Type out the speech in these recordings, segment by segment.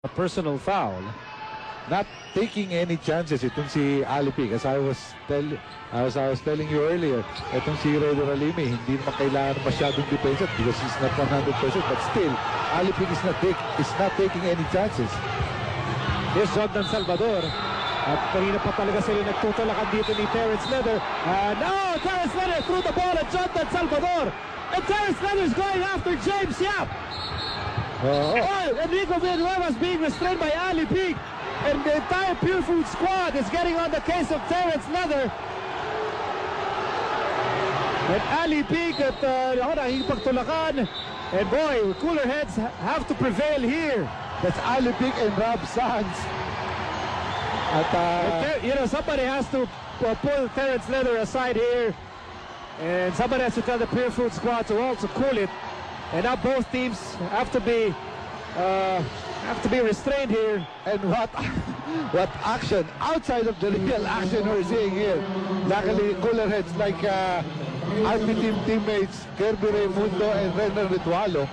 A personal foul. Not taking any chances itong si Alipig. As I was telling you earlier, itong si Raider Alimi, hindi naman kailangan masyadong defensive because he's not 100%, but still, Alipig is not taking any chances. Here's Jordan Salvador. At kanina pa talaga sila nagtutulakan dito ni Terrence Leather. And Terrence Leather threw the ball at Jordan Salvador. And Terrence Leather is going after James Yap. Enrico Villanueva is being restrained by Alipig. And the entire Pure Food squad is getting on the case of Terrence Leather. And Alipig at nakikipagtulakan. And boy, cooler heads have to prevail here. That's Alipig and Rob Sands. At somebody has to pull Terrence Leather aside here. And somebody has to tell the Pure Food squad to also cool it. And now both teams have to be restrained here. And what action outside of the real action we're seeing here. Luckily, cooler heads like RP team teammates Kirby Raimundo and Renner Ritualo.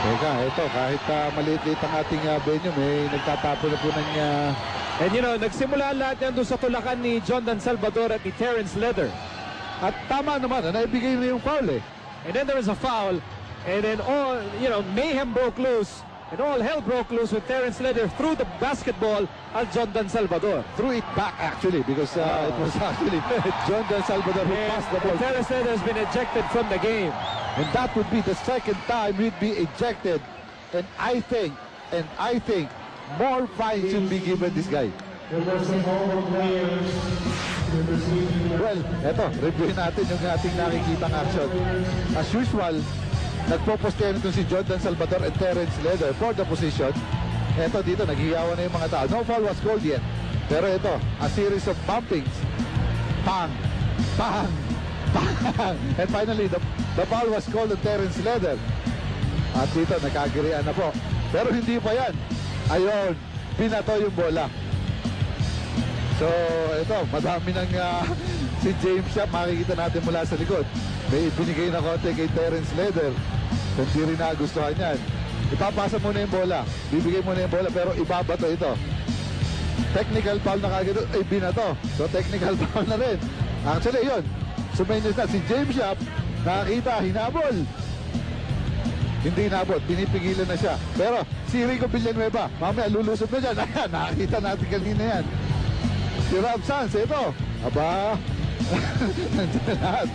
Teka, ito, kahit maliit-liit ang ating venue, may nagtatapo na po ng... And nagsimula lahat yan doon sa tulakan ni Jordan Salvador at ni Terrence Leather. At tama naman, naibigay na yung foul eh. And then there was a foul. And then all, mayhem broke loose. And all hell broke loose with Terrence Leather threw the basketball at Jordan Salvador. Threw it back actually because it was actually Jordan Salvador who passed the ball. Terrence Leather has been ejected from the game. And that would be the second time he'd be ejected. And I think more fines should be given this guy. Well, eto, reviewin natin yung ating nakikitang action. As usual, nagpo-postehan itong si Jordan Salvador and Terrence Leather for the position. Eto dito, naghihiyawan na yung mga tao. No foul was called yet. Pero ito, a series of bumpings. Bang! Bang! Bang! And finally, the foul was called on Terrence Leather. At dito, nakagirian na po. Pero hindi pa yan. Ayun, pinato yung bola. So, ito, madami nang si James Yap, makikita natin mula sa likod. May binigay na konti kay Terrence Leather. Hindi rin nagustuhan yan. Ipapasa muna yung bola. Bibigay muna yung bola, pero ibabato ito. Technical foul na kagad, binato. So, technical foul na rin. Actually, yun. Sumenyos na si James Yap, nakakita, hinabol. Hindi hinabol, pinipigilan na siya. Pero, si Rico Villanueva, mamaya lulusot na dyan. Ayan, nakakita natin kanina yan. Si Rob Sands, ito. Aba, nandiyan lahat.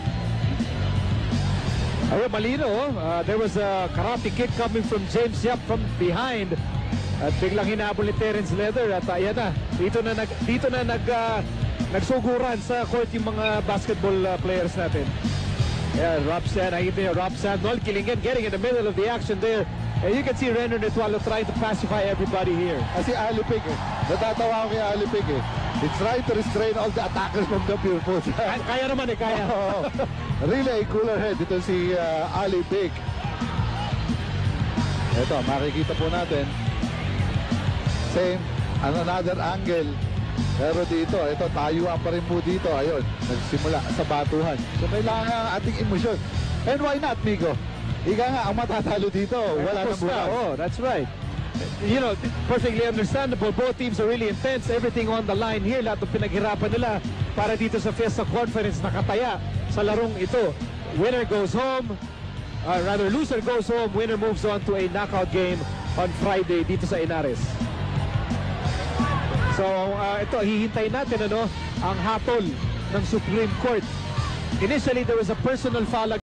Ayun, malino. There was a karate kick coming from James Yap from behind. At biglang hinabol ni Terrence Leather. At ayan na, dito na nagsuguran sa court yung mga basketball players natin. Yeah, Rob Sands, Noel Kilingen getting in the middle of the action there. And you can see Renner Ritualo trying to pacify everybody here. Kasi Alipig natatawa ako kay Alipig He's trying to restrain all the attackers from the Pure Food. Kaya naman kaya. Really a cooler head ito si Alipig. Ito, makikita po natin. Same, another angle. Pero dito, ito, tayuan pa rin po dito. Ayun, nagsimula sa batuhan. So, kailangan ang ating emosyon. And why not, Migo? Ika nga, ang matatalo dito, wala nang bukas. Oh, that's right. Perfectly understandable. Both teams are really intense. Everything on the line here. Lahat ng pinaghirapan nila para dito sa Fiesta Conference nakataya sa larong ito. Winner goes home. Loser goes home. Winner moves on to a knockout game on Friday dito sa Inares. So, ito, hihintayin natin ang hatol ng Supreme Court. Initially, there was a personal foul